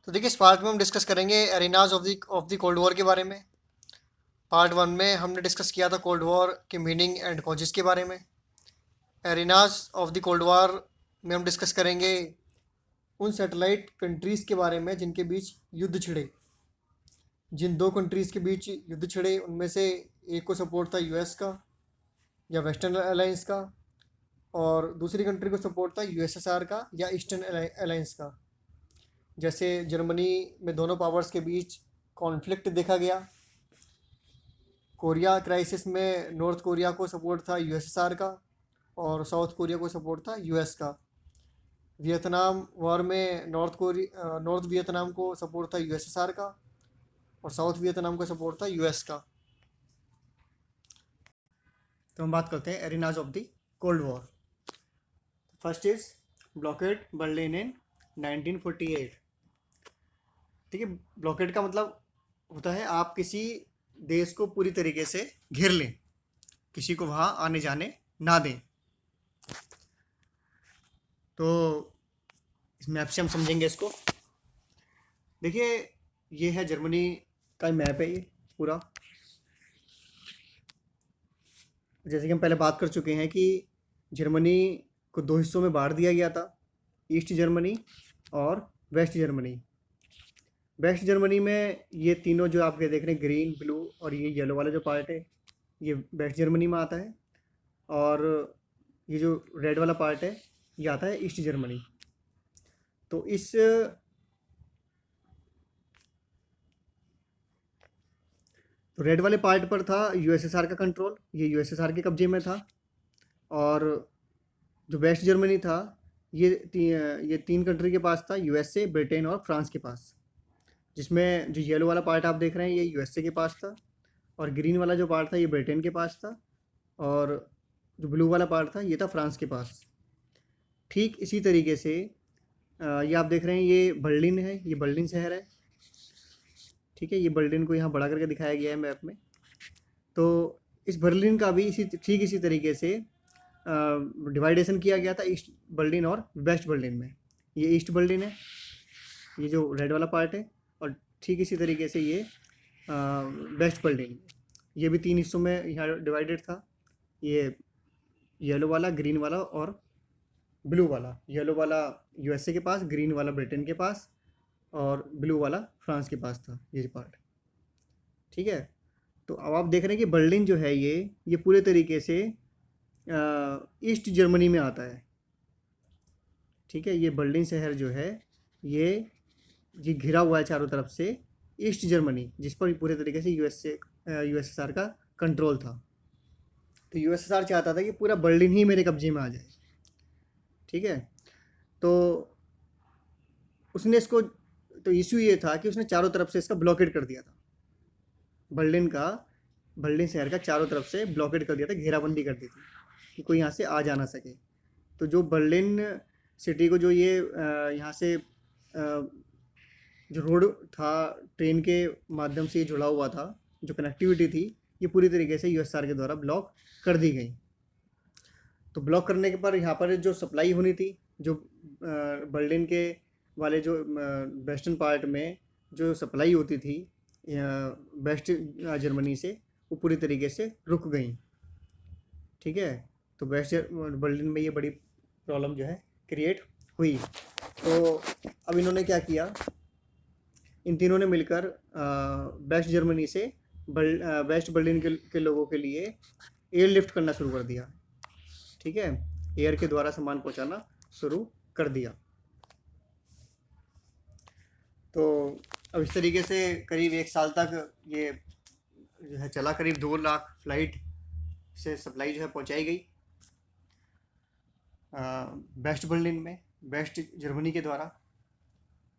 तो देखिए, इस पार्ट में हम डिस्कस करेंगे arenas of the cold war के बारे में। पार्ट वन में हमने डिस्कस किया था कोल्ड वॉर के मीनिंग एंड कॉजेज के बारे में। Arenas of the cold war में हम डिस्कस करेंगे उन सैटेलाइट कंट्रीज़ के बारे में जिनके बीच युद्ध छिड़े। जिन दो कंट्रीज़ के बीच युद्ध छिड़े उनमें से एक को सपोर्ट था यूएस का या वेस्टर्न अलायंस का, और दूसरी कंट्री को सपोर्ट था यूएसएसआर का या ईस्टर्न अलायंस का। जैसे जर्मनी में दोनों पावर्स के बीच कॉन्फ्लिक्ट देखा गया। कोरिया क्राइसिस में नॉर्थ कोरिया को सपोर्ट था यूएसएसआर का और साउथ कोरिया को सपोर्ट था यूएस का। वियतनाम वॉर में नॉर्थ वियतनाम को सपोर्ट था यूएसएसआर का और साउथ वियतनाम को सपोर्ट था यूएस का। तो हम बात करते हैं arenas of the cold war. First is blockade Berlin इन 1948। ठीक है, ब्लॉकेड का मतलब होता है आप किसी देश को पूरी तरीके से घेर लें, किसी को वहाँ आने जाने ना दें। तो इस मैप से हम समझेंगे इसको। देखिए, ये है जर्मनी का मैप है, ये पूरा। जैसे कि हम पहले बात कर चुके हैं कि जर्मनी को दो हिस्सों में बांट दिया गया था, ईस्ट जर्मनी और वेस्ट जर्मनी। वेस्ट जर्मनी में ये तीनों जो आप देख रहे हैं, ग्रीन, ब्लू और ये येलो वाला जो पार्ट है, ये वेस्ट जर्मनी में आता है। और ये जो रेड वाला पार्ट है ये आता है ईस्ट जर्मनी। तो रेड वाले पार्ट पर था यूएसएसआर का कंट्रोल, ये यूएसएसआर के कब्जे में था। और जो वेस्ट जर्मनी था ये तीन कंट्री के पास था, यूएसए, ब्रिटेन और फ्रांस के पास। जिसमें जो येलो वाला पार्ट आप देख रहे हैं ये यूएसए के पास था, और ग्रीन वाला जो पार्ट था ये ब्रिटेन के पास था, और जो ब्लू वाला पार्ट था ये था फ्रांस के पास। ठीक इसी तरीके से ये आप देख रहे हैं, ये बर्लिन है, ये बर्लिन शहर है। ठीक है, ये बर्लिन को यहाँ बड़ा करके दिखाया गया है मैप में। तो इस बर्लिन का भी ठीक इसी तरीके से डिवाइडेशन किया गया था ईस्ट बर्लिन और वेस्ट बर्लिन में। ये ईस्ट बर्लिन है, ये जो रेड वाला पार्ट है, और ठीक इसी तरीके से ये वेस्ट बर्लिन, ये भी तीन हिस्सों में यहाँ डिवाइडेड था। ये येलो वाला, ग्रीन वाला और ब्लू वाला। येलो वाला यूएसए के पास, ग्रीन वाला ब्रिटेन के पास और ब्लू वाला फ्रांस के पास था ये पार्ट। ठीक है, तो अब आप देख रहे हैं कि बर्लिन जो है ये पूरे तरीके से ईस्ट जर्मनी में आता है। ठीक है, ये बर्लिन शहर जो है ये घिरा हुआ है चारों तरफ से ईस्ट जर्मनी, जिस पर पूरे तरीके से यूएसएसआर का कंट्रोल था। तो यूएसएसआर चाहता था कि पूरा बर्लिन ही मेरे कब्जे में आ जाए। ठीक है, तो उसने इसको, तो इश्यू ये था कि उसने चारों तरफ से इसका ब्लॉकेट कर दिया था। बर्लिन शहर का चारों तरफ से ब्लॉकेट कर दिया था, घेराबंदी कर दी थी कि कोई यहाँ से आ जा ना सके। तो जो बर्लिन सिटी को जो ये यहाँ से जो रोड था, ट्रेन के माध्यम से जुड़ा हुआ था, जो कनेक्टिविटी थी, ये पूरी तरीके से यूएसएसआर के द्वारा ब्लॉक कर दी गई। तो ब्लॉक करने के पर यहाँ पर जो सप्लाई होनी थी, जो बर्लिन के वाले जो वेस्टर्न पार्ट में जो सप्लाई होती थी वेस्ट जर्मनी से, वो पूरी तरीके से रुक गई। ठीक है, तो वेस्ट बर्लिन में ये बड़ी प्रॉब्लम जो है क्रिएट हुई। तो अब इन्होंने क्या किया, इन तीनों ने मिलकर वेस्ट जर्मनी से वेस्ट बर्लिन के लोगों के लिए एयरलिफ्ट करना शुरू कर दिया। ठीक है, एयर के द्वारा सामान पहुंचाना शुरू कर दिया। तो अब इस तरीके से करीब 1 साल तक ये जो है चला, करीब 2 लाख फ्लाइट से सप्लाई जो है पहुंचाई गई वेस्ट बर्लिन में, वेस्ट जर्मनी के द्वारा।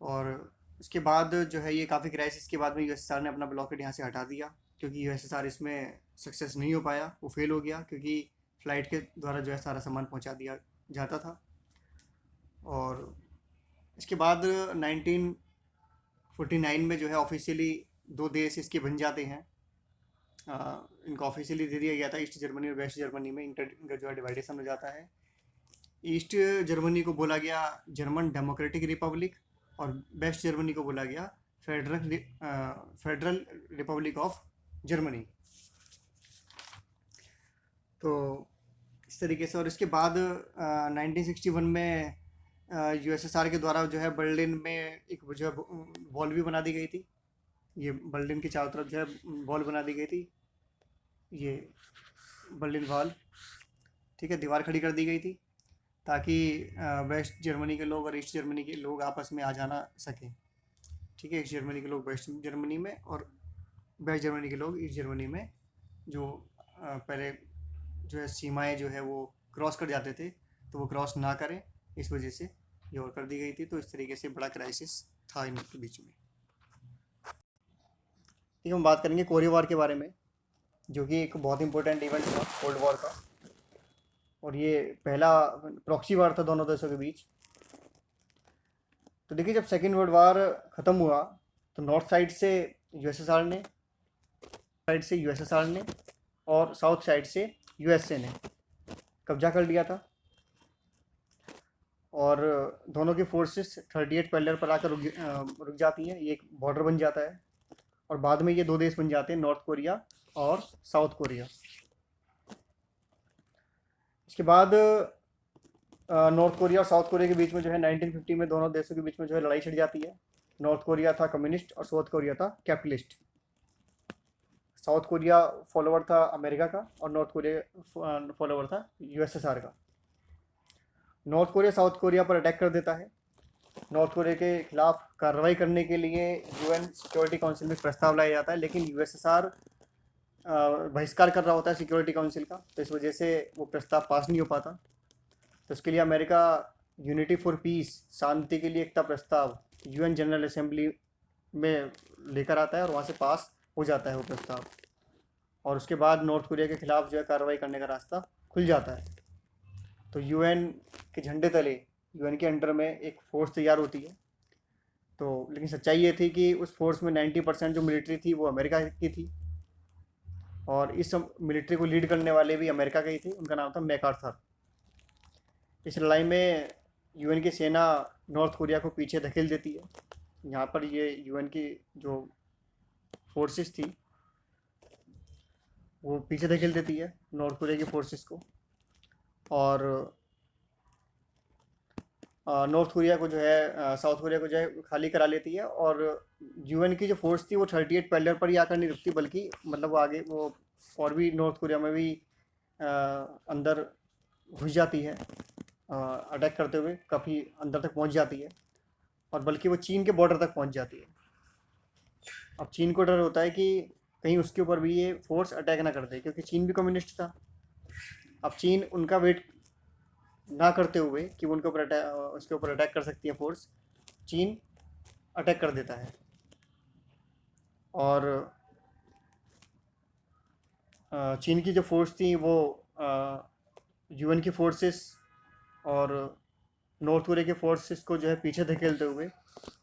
और उसके बाद जो है ये काफ़ी क्राइसिस के बाद में यूएसएसआर ने अपना ब्लॉकेट यहाँ से हटा दिया, क्योंकि यूएसएसआर इसमें सक्सेस नहीं हो पाया, वो फेल हो गया, क्योंकि फ़्लाइट के द्वारा जो है सारा सामान पहुँचा दिया जाता था। और इसके बाद 1949 में जो है ऑफिशियली 2 देश इसके बन जाते हैं। इनको ऑफिशियली दे दिया गया था, ईस्ट जर्मनी और वेस्ट जर्मनी में इनका जो है डिवाइडेशन हो जाता है। ईस्ट जर्मनी को बोला गया जर्मन डेमोक्रेटिक रिपब्लिक, और वेस्ट जर्मनी को बोला गया फेडरल रिपब्लिक ऑफ जर्मनी। तो इस तरीके से, और इसके बाद 1961 में यूएसएसआर के द्वारा जो है बर्लिन में एक जो है वॉल भी बना दी गई थी। ये बर्लिन के चारों तरफ जो है वॉल बना दी गई थी, ये बर्लिन वॉल, ठीक है, दीवार खड़ी कर दी गई थी ताकि वेस्ट जर्मनी के लोग और ईस्ट जर्मनी के लोग आपस में आ जाना सकें, ठीक है। ईस्ट जर्मनी के लोग वेस्ट जर्मनी में और वेस्ट जर्मनी के लोग ईस्ट जर्मनी में जो पहले जो है सीमाएं जो है वो क्रॉस कर जाते थे, तो वो क्रॉस ना करें, इस वजह से ये और कर दी गई थी। तो इस तरीके से बड़ा क्राइसिस था इनके बीच में। ठीक है, हम बात करेंगे कोरिया वॉर के बारे में, जो कि एक बहुत इंपॉर्टेंट इवेंट था कोल्ड वॉर का, और ये पहला प्रॉक्सी वॉर था दोनों देशों के बीच। तो देखिए, जब सेकेंड वर्ल्ड वॉर ख़त्म हुआ तो नॉर्थ साइड से यूएसएसआर ने और साउथ साइड से यूएसए ने कब्जा कर लिया था, और दोनों की फोर्सेस 38 पैरेलल पर आकर रुक जाती हैं। ये एक बॉर्डर बन जाता है, और बाद में ये दो देश बन जाते हैं, नॉर्थ कोरिया और साउथ कोरिया। इसके बाद नॉर्थ कोरिया और साउथ कोरिया के बीच में जो है 1950 में दोनों देशों के बीच में जो है लड़ाई छिड़ जाती है। नॉर्थ कोरिया था कम्युनिस्ट और साउथ कोरिया था कैपिटलिस्ट। साउथ कोरिया फॉलोवर था अमेरिका का और नॉर्थ कोरिया फॉलोवर था यूएसएसआर का। नॉर्थ कोरिया साउथ कोरिया पर अटैक कर देता है। नॉर्थ कोरिया के खिलाफ कार्रवाई करने के लिए यूएन सिक्योरिटी काउंसिल में प्रस्ताव लाया जाता है, लेकिन यूएसएसआर बहिष्कार कर रहा होता है सिक्योरिटी काउंसिल का, तो इस वजह से वो प्रस्ताव पास नहीं हो पाता। तो इसके लिए अमेरिका यूनिटी फॉर पीस, शांति के लिए एकता प्रस्ताव, यूएन जनरल असेंबली में लेकर आता है और वहाँ से पास हो जाता है वो प्रस्ताव, और उसके बाद नॉर्थ कोरिया के खिलाफ जो है कार्रवाई करने का रास्ता खुल जाता है। तो यूएन के झंडे तले, यूएन के अंडर में एक फोर्स तैयार होती है। तो लेकिन सच्चाई ये थी कि उस फोर्स में 90% जो मिलिट्री थी वो अमेरिका की थी, और इस मिलिट्री को लीड करने वाले भी अमेरिका के ही थे। उनका नाम था मैकार्थर। इस लड़ाई में यूएन की सेना नॉर्थ कोरिया को पीछे धकेल देती है। यहाँ पर ये यूएन की जो फोर्सेस थी वो पीछे धकेल देती है नॉर्थ कोरिया की फोर्सेस को, और नॉर्थ कोरिया को जो है साउथ कोरिया को जो है खाली करा लेती है। और यूएन की जो फोर्स थी वो 38 पैरेलल पर ही आकर नहीं रुकती, बल्कि मतलब वो आगे वो और भी नॉर्थ कोरिया में भी अंदर घुस जाती है, अटैक करते हुए काफ़ी अंदर तक पहुंच जाती है, और बल्कि वो चीन के बॉर्डर तक पहुंच जाती है। अब चीन को डर होता है कि कहीं उसके ऊपर भी ये फोर्स अटैक ना कर दे, क्योंकि चीन भी कम्युनिस्ट था। अब चीन उनका वेट ना करते हुए कि वो उसके ऊपर अटैक कर सकती है फोर्स, चीन अटैक कर देता है, और चीन की जो फोर्स थी वो यूएन की फोर्सेस और नॉर्थ कोरिया के फोर्सेस को जो है पीछे धकेलते हुए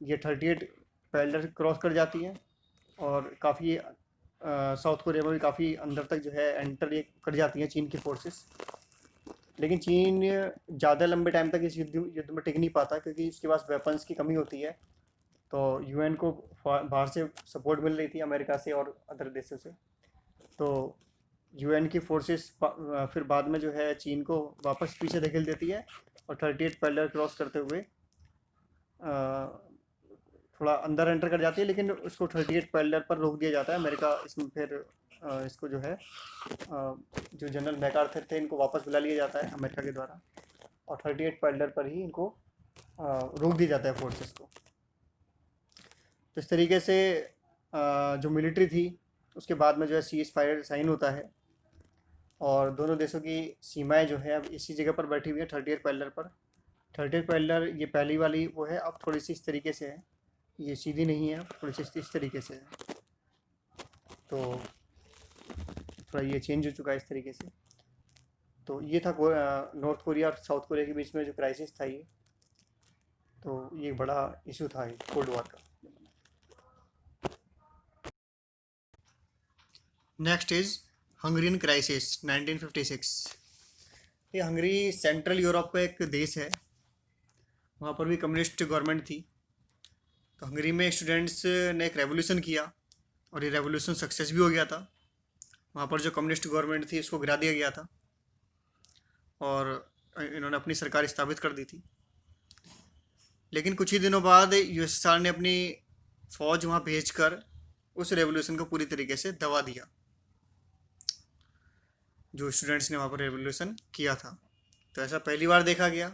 ये 38 पैरेलल क्रॉस कर जाती है, और काफ़ी साउथ कोरिया में भी काफ़ी अंदर तक जो है एंटर ये कर जाती हैं चीन की फोर्सेस। लेकिन चीन ज़्यादा लंबे टाइम तक इस युद्ध में टिक नहीं पाता, क्योंकि इसके पास वेपन्स की कमी होती है। तो यूएन को बाहर से सपोर्ट मिल रही थी अमेरिका से और अदर देशों से। तो यूएन की फोर्सेस फिर बाद में जो है चीन को वापस पीछे धकेल देती है, और 38 पैरेलल क्रॉस करते हुए थोड़ा अंदर एंटर कर जाती है, लेकिन उसको 38 पैरेलल पर रोक दिया जाता है। अमेरिका इसमें फिर इसको जो है जो जनरल मैकार्थर थे इनको वापस बुला लिया जाता है अमेरिका के द्वारा, और 38 पैरेलल पर ही इनको रोक दिया जाता है फोर्सेस को। तो इस तरीके से जो मिलिट्री थी उसके बाद में जो है सीज फायर साइन होता है, और दोनों देशों की सीमाएं जो है अब इसी जगह पर बैठी हुई है 38 पैरेलल पर। 38 पैरेलल ये पहली वाली वो है, अब थोड़ी सी इस तरीके से है, ये सीधी नहीं है, थोड़ी सी इस तरीके से है। तो थोड़ा ये चेंज हो चुका है इस तरीके से। तो ये था नॉर्थ कोरिया और साउथ कोरिया के बीच में जो क्राइसिस था ये, तो ये बड़ा इशू था कोल्ड वॉर का। Next is Hungarian crisis 1956। ये हंगरी सेंट्रल यूरोप का एक देश है, वहाँ पर भी कम्युनिस्ट गवर्नमेंट थी, तो हंगरी में स्टूडेंट्स ने एक रेवोल्यूशन किया और ये रेवोल्यूशन सक्सेस भी हो गया था। वहाँ पर जो कम्युनिस्ट गवर्नमेंट थी उसको गिरा दिया गया था और इन्होंने अपनी सरकार स्थापित कर दी थी। लेकिन कुछ ही दिनों बाद यूएसएसआर ने अपनी फ़ौज वहाँ भेजकर उस रेवोल्यूशन को पूरी तरीके से दबा दिया, जो स्टूडेंट्स ने वहाँ पर रेवोल्यूशन किया था। तो ऐसा पहली बार देखा गया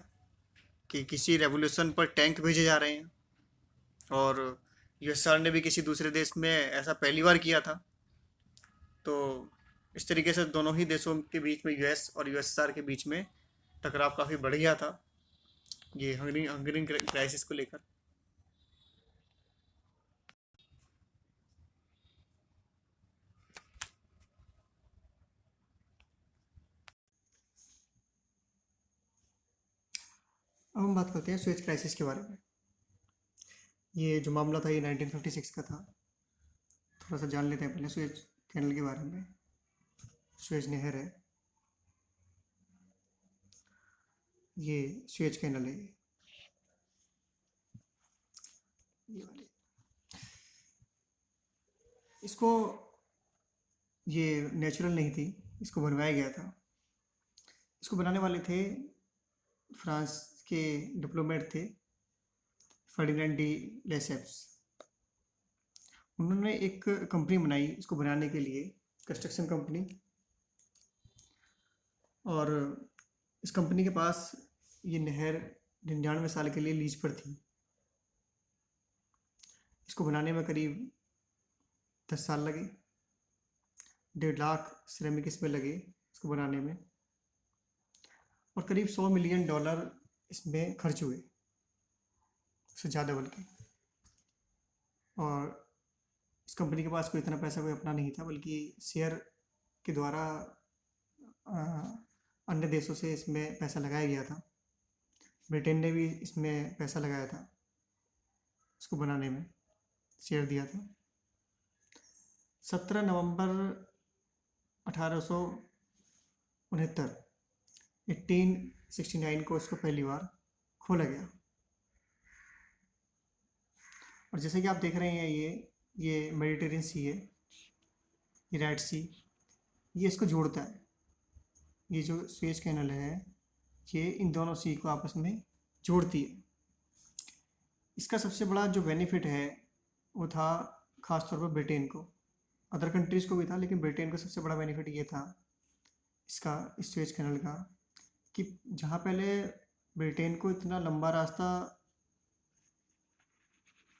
कि किसी रेवोल्यूशन पर टैंक भेजे जा रहे हैं, और यूएसएसआर ने भी किसी दूसरे देश में ऐसा पहली बार किया था। तो इस तरीके से दोनों ही देशों के बीच में, यूएस और यूएसएसआर के बीच में टकराव काफ़ी बढ़ गया था ये हंगरी क्राइसिस को लेकर। अब हम बात करते हैं सुएज क्राइसिस के बारे में। ये जो मामला था ये 1956 का था। थोड़ा सा जान लेते हैं पहले सुएज कैनल के बारे में। सुएज नहर है, ये सुएज कैनल है, ये वाली। इसको, ये नेचुरल नहीं थी, इसको बनवाया गया था। इसको बनाने वाले थे फ्रांस के डिप्लोमेट थे फर्डिनेंड डी लेसेप्स। उन्होंने एक कंपनी बनाई इसको बनाने के लिए, कंस्ट्रक्शन कंपनी, और इस कंपनी के पास ये नहर 99 साल के लिए लीज पर थी। इसको बनाने में करीब 10 साल लगे। 1.5 लाख श्रमिक इसमें लगे इसको बनाने में, और करीब $100 मिलियन इसमें खर्च हुए, उससे ज़्यादा बल्कि। और इस कंपनी के पास कोई इतना पैसा कोई अपना नहीं था, बल्कि शेयर के द्वारा अन्य देशों से इसमें पैसा लगाया गया था। ब्रिटेन ने भी इसमें पैसा लगाया था, इसको बनाने में शेयर दिया था। 17 नवंबर 1869 1869 को इसको पहली बार खोला गया। और जैसे कि आप देख रहे हैं, ये मेडिटेरियन सी है, ये रेड सी, ये इसको जोड़ता है। ये जो सुएज कैनल है ये इन दोनों सी को आपस में जोड़ती है। इसका सबसे बड़ा जो बेनिफिट है वो था ख़ास तौर पर ब्रिटेन को, अदर कंट्रीज़ को भी था, लेकिन ब्रिटेन को सबसे बड़ा बेनिफिट ये था इसका, इस सुएज कैनल का, कि जहाँ पहले ब्रिटेन को इतना लंबा रास्ता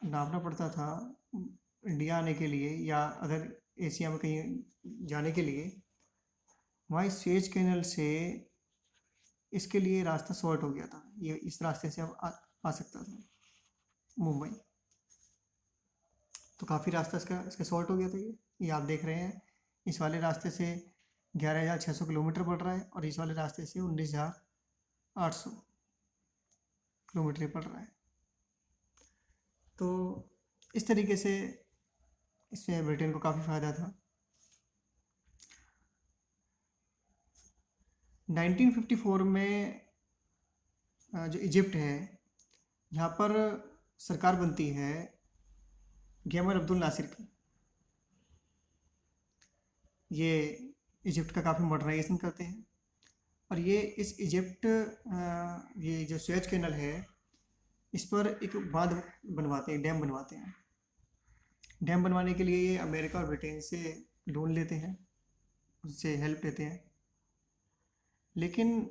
नापना पड़ता था इंडिया आने के लिए या अदर एशिया में कहीं जाने के लिए, वहाँ इस सुएज कैनल से इसके लिए रास्ता शॉर्ट हो गया था। ये इस रास्ते से अब आ सकता था मुंबई। तो काफ़ी रास्ता इसका शॉर्ट हो गया था। ये आप देख रहे हैं, इस वाले रास्ते से 11,600 किलोमीटर पड़ रहा है, और इस वाले रास्ते से 19,800 किलोमीटर पड़ रहा है। तो इस तरीके से इसमें ब्रिटेन को काफ़ी फ़ायदा था। 1954 में जो इजिप्ट है, यहाँ पर सरकार बनती है गैमर अब्दुल नासिर की। ये इजिप्ट का काफ़ी मॉडर्नाइजेशन करते हैं, और ये इस इजिप्ट ये जो सुएज कैनल है इस पर एक बांध बनवाते हैं, डैम बनवाते हैं। डैम बनवाने के लिए ये अमेरिका और ब्रिटेन से लोन लेते हैं, उनसे हेल्प लेते हैं। लेकिन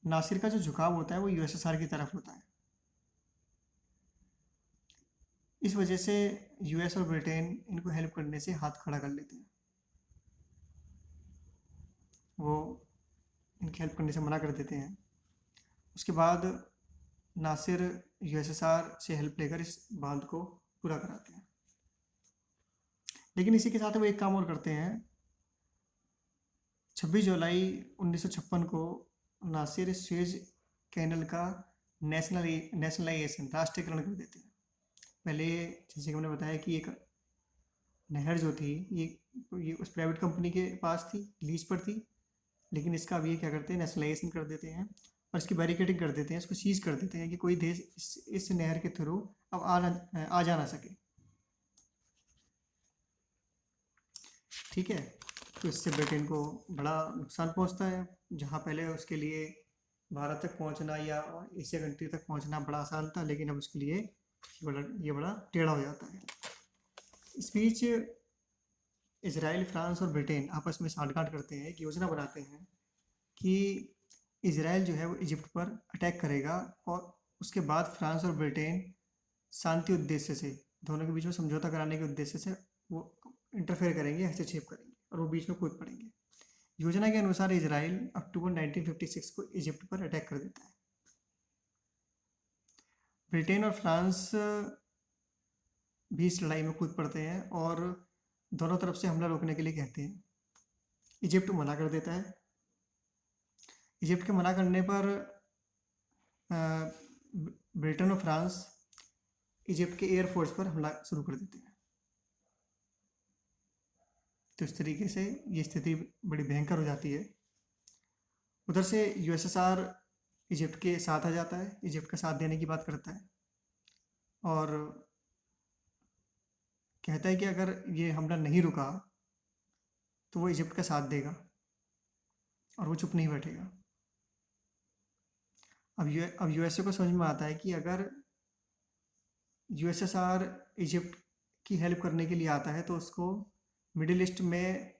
नासिर का जो झुकाव होता है वो यूएसएसआर की तरफ होता है। इस वजह से यूएस और ब्रिटेन इनको हेल्प करने से हाथ खड़ा कर लेते हैं, वो इनकी हेल्प करने से मना कर देते हैं। उसके बाद नासिर यूएसएसआर से हेल्प लेकर इस बांध को पूरा कराते हैं। लेकिन इसी के साथ वो एक काम और करते हैं। 26 जुलाई 1956 को नासिर सुएज कैनल का नेशनलाइजेशन, राष्ट्रीयकरण कर देते हैं। पहले जैसे कि हमने बताया कि एक नहर जो थी ये उस प्राइवेट कंपनी के पास थी, लीज पर थी, लेकिन इसका अभी क्या करते हैं, नेशनलाइजेशन कर देते हैं और इसकी बैरिकेडिंग कर देते हैं, इसको सीज कर देते हैं कि कोई देश इस नहर के थ्रू अब आ जा ना सके। ठीक है, तो इससे ब्रिटेन को बड़ा नुकसान पहुंचता है। जहां पहले उसके लिए भारत तक पहुंचना या एशिया कंट्री तक पहुंचना बड़ा आसान था, लेकिन अब उसके लिए ये बड़ा टेढ़ा हो जाता है। इस बीच इसराइल, फ्रांस और ब्रिटेन आपस में सांठगांठ करते हैं, एक योजना बनाते हैं कि इसराइल जो है वो इजिप्ट पर अटैक करेगा, और उसके बाद फ्रांस और ब्रिटेन शांति उद्देश्य से, दोनों के बीच में समझौता कराने के उद्देश्य से वो इंटरफेयर करेंगे, हस्तक्षेप करेंगे और वो बीच में कूद पड़ेंगे। योजना के अनुसार इसराइल अक्टूबर 1956 को इजिप्ट पर अटैक कर देता है। ब्रिटेन और फ्रांस भी इस लड़ाई में कूद पड़ते हैं और दोनों तरफ से हमला रोकने के लिए कहते हैं। इजिप्ट मना कर देता है। इजिप्ट के मना करने पर ब्रिटेन और फ्रांस इजिप्ट के एयरफोर्स पर हमला शुरू कर देते हैं। तो इस तरीके से ये स्थिति बड़ी भयंकर हो जाती है। उधर से यूएसएसआर इजिप्ट के साथ आ जाता है, इजिप्ट का साथ देने की बात करता है और कहता है कि अगर ये हमला नहीं रुका तो वो इजिप्ट का साथ देगा और वो चुप नहीं बैठेगा। अब यूएसए को समझ में आता है कि अगर यूएसएसआर इजिप्ट की हेल्प करने के लिए आता है तो उसको मिडिल ईस्ट में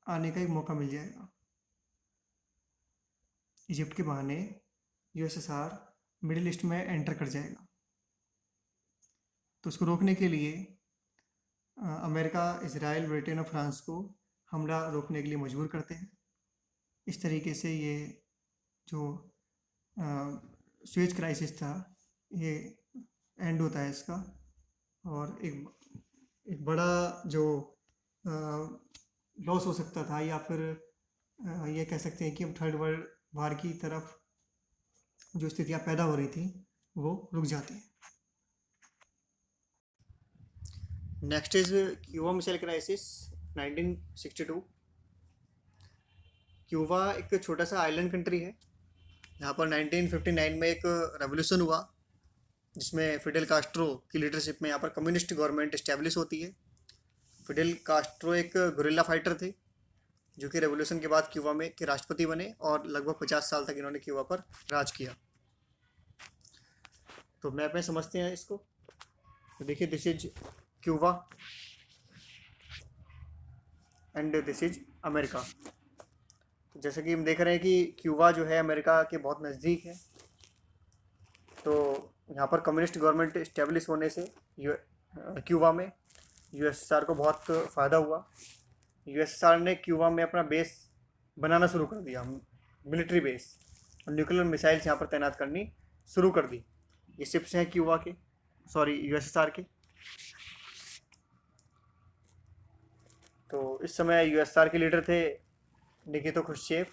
आने का एक मौका मिल जाएगा। इजिप्ट के बहाने यूएसएसआर मिडिल ईस्ट में एंटर कर जाएगा। तो उसको रोकने के लिए अमेरिका, इजराइल, ब्रिटेन और फ्रांस को हमला रोकने के लिए मजबूर करते हैं। इस तरीके से ये जो सुएज क्राइसिस था ये एंड होता है इसका, और एक बड़ा जो लॉस हो सकता था, या फिर ये कह सकते हैं कि अब थर्ड वर्ल्ड वार की तरफ जो स्थितियाँ पैदा हो रही थी वो रुक जाती हैं। Next is Cuba missile crisis 1962। Cuba एक छोटा सा आइलैंड कंट्री है। यहाँ पर 1959 में एक रेवोल्यूशन हुआ जिसमें फिडेल कास्ट्रो की लीडरशिप में यहाँ पर कम्युनिस्ट गवर्नमेंट इस्टेब्लिश होती है। फिडेल कास्ट्रो एक गुरिल्ला फाइटर थे जो कि रेवोल्यूशन के बाद क्यूबा में के राष्ट्रपति बने और लगभग 50 साल तक इन्होंने क्यूबा पर राज किया। तो मैप में समझते हैं इसको। तो देखिए, this is Cuba and this is America. तो जैसे कि हम देख रहे हैं कि क्यूबा जो है अमेरिका के बहुत नज़दीक है। तो यहाँ पर कम्युनिस्ट गवर्नमेंट इस्टेब्लिश होने से क्यूबा में यूएसएसआर को बहुत फ़ायदा हुआ। यूएसएसआर ने क्यूबा में अपना बेस बनाना शुरू कर दिया, मिलिट्री बेस, और न्यूक्लियर मिसाइल्स यहाँ पर तैनात करनी शुरू कर दी। ये शिप्स हैं क्यूबा के, सॉरी यूएसएसआर के। तो इस समय यूएसएसआर के लीडर थे निकितो क्रुश्चेव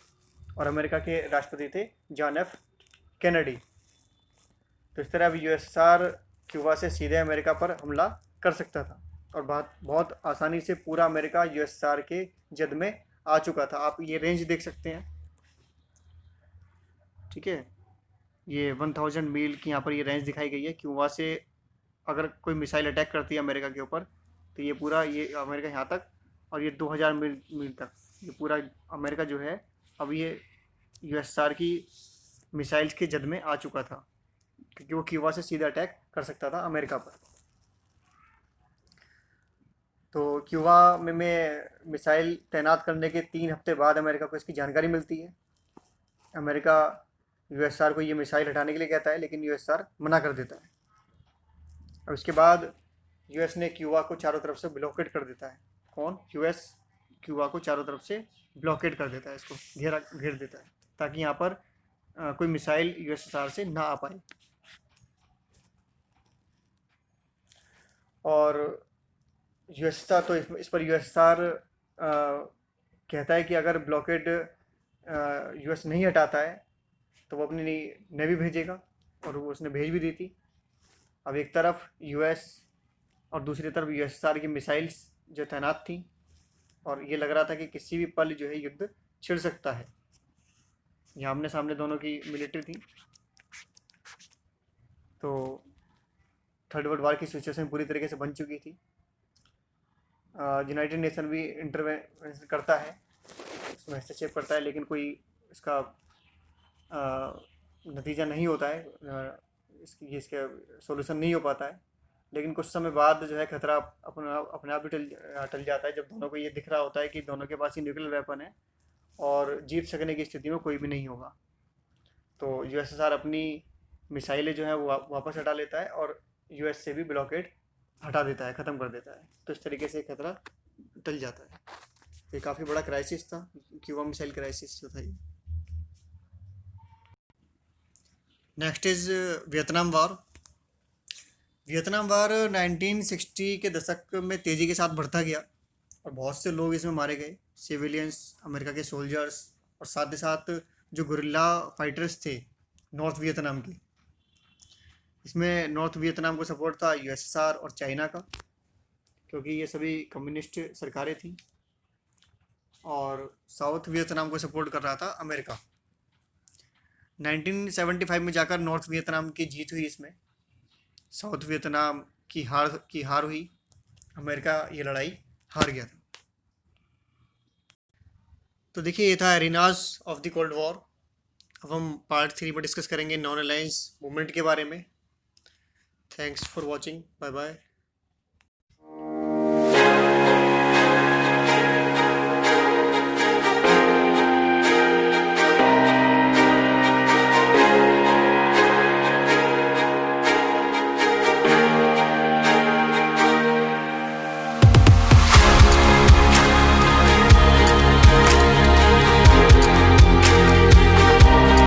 और अमेरिका के राष्ट्रपति थे जॉन एफ कैनेडी। तो इस तरह अब यूएसएसआर क्यूबा से सीधे अमेरिका पर हमला कर सकता था और बहुत आसानी से पूरा अमेरिका यूएसएसआर के जद में आ चुका था। आप ये रेंज देख सकते हैं, ठीक है, ये 1000 मील की यहाँ पर ये रेंज दिखाई गई है। क्यूबा से अगर कोई मिसाइल अटैक करती है अमेरिका के ऊपर तो ये पूरा ये अमेरिका यहाँ तक, और ये 2000 मील तक ये पूरा अमेरिका जो है अब ये यूएसएसआर की मिसाइल्स के जद में आ चुका था, क्योंकि वो क्यूबा से सीधा अटैक कर सकता था अमेरिका पर। तो क्यूबा में मिसाइल तैनात करने के 3 हफ्ते बाद अमेरिका को इसकी जानकारी मिलती है। अमेरिका यूएसएसआर को ये मिसाइल हटाने के लिए कहता है, लेकिन यूएसएसआर मना कर देता है। अब इसके बाद यूएस ने क्यूबा को चारों तरफ से ब्लॉकेट कर देता है। कौन? यूएस क्यूबा को चारों तरफ से ब्लॉकेट कर देता है, इसको घेर देता है, ताकि यहाँ पर कोई मिसाइल यूएसएसआर से ना आ पाए। और यूएसएसआर तो इस पर यूएसएसआर कहता है कि अगर ब्लॉकेड यूएस नहीं हटाता है तो वो अपनी नेवी भेजेगा, और वो उसने भेज भी दी थी। अब एक तरफ यूएस और दूसरी तरफ यूएसएसआर की मिसाइल्स जो तैनात थी, और ये लग रहा था कि किसी भी पल जो है युद्ध छिड़ सकता है। यहाँ आमने सामने दोनों की मिलिट्री थी। तो थर्ड वर्ल्ड वार की सिचुएशन पूरी तरीके से बन चुकी थी। यूनाइटेड नेशन भी इंटरवेंशन करता है, उसमें हस्तक्षेप करता है, लेकिन कोई इसका नतीजा नहीं होता है, इसका सोल्यूशन नहीं हो पाता है। लेकिन कुछ समय बाद जो है खतरा अपने आप ही टल जाता है, जब दोनों को ये दिख रहा होता है कि दोनों के पास ही न्यूक्लियर वेपन है और जीत सकने की स्थिति में कोई भी नहीं होगा। तो यूएसएसआर अपनी मिसाइलें जो है वो वापस हटा लेता है और यूएस से भी ब्लॉकेड हटा देता है, ख़त्म कर देता है। तो इस तरीके से खतरा टल जाता है। ये काफ़ी बड़ा क्राइसिस था, क्यूबा मिसाइल क्राइसिस जो था ये। Next is Vietnam war. Vietnam war 1960 के दशक में तेज़ी के साथ बढ़ता गया और बहुत से लोग इसमें मारे गए, सिविलियंस, अमेरिका के सोल्जर्स, और साथ ही साथ जो गुरिल्ला फाइटर्स थे नॉर्थ वियतनाम के। इसमें नॉर्थ वियतनाम को सपोर्ट था यूएसएसआर और चाइना का, क्योंकि ये सभी कम्युनिस्ट सरकारें थीं, और साउथ वियतनाम को सपोर्ट कर रहा था अमेरिका। 1975 में जाकर नॉर्थ वियतनाम की जीत हुई, इसमें साउथ वियतनाम की हार हुई, अमेरिका ये लड़ाई हार गया था। तो देखिए, ये था arenas of the cold war. अब हम पार्ट 3 पर डिस्कस करेंगे नॉन अलायंस मूवमेंट के बारे में। Thanks for watching, bye bye.